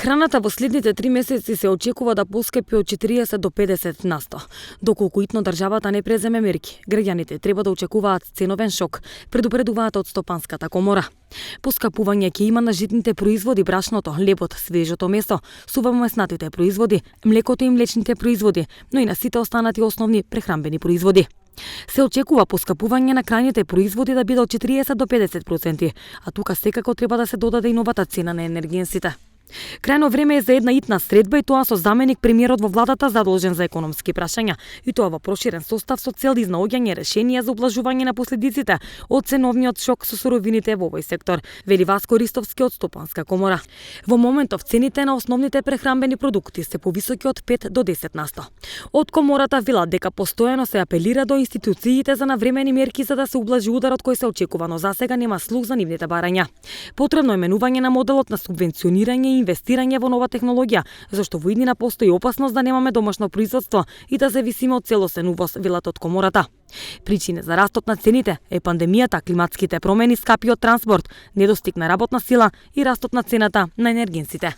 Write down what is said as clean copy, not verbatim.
Храната во следните 3 месеци се очекува да поскапи од 40 до 50%. Доколку итно државата не преземе мерки, граѓаните треба да очекуваат ценовен шок, предупредуваат од Стопанската комора. Поскапување ќе има на житните производи, брашното, лебот, свежото месо, сувомеснатите производи, млекото и млечните производи, но и на сите останати основни прехранбени производи. Се очекува поскапување на крајните производи да биде од 40 до 50%, а тука секако треба да се додаде и новата цена на енергенсите. Крајно време е за една итна средба и тоа со заменик премиерот во владата задолжен за економски прашања, и тоа во проширен состав со цел изнаоѓање решенија за ублажување на последиците од ценовниот шок со суровините во овој сектор, вели Васко Ристовски од Стопанска комора. Во моментов цените на основните прехранбени продукти се повисоки од 5 до 10%. Од комората велат дека постојано се апелира до институциите за навремени мерки за да се ублажи ударот кој се очекува, но засега нема слух за нивните барања. Потребно е менување на моделот на субвенционирање и инвестирање во нова технологија, зашто во иднина постои опасност да немаме домашно производство и да зависиме од целосен увоз, велат од комората. Причини за растот на цените е пандемијата, климатските промени, скапиот транспорт, недостиг на работна сила и растот на цената на енергенсите.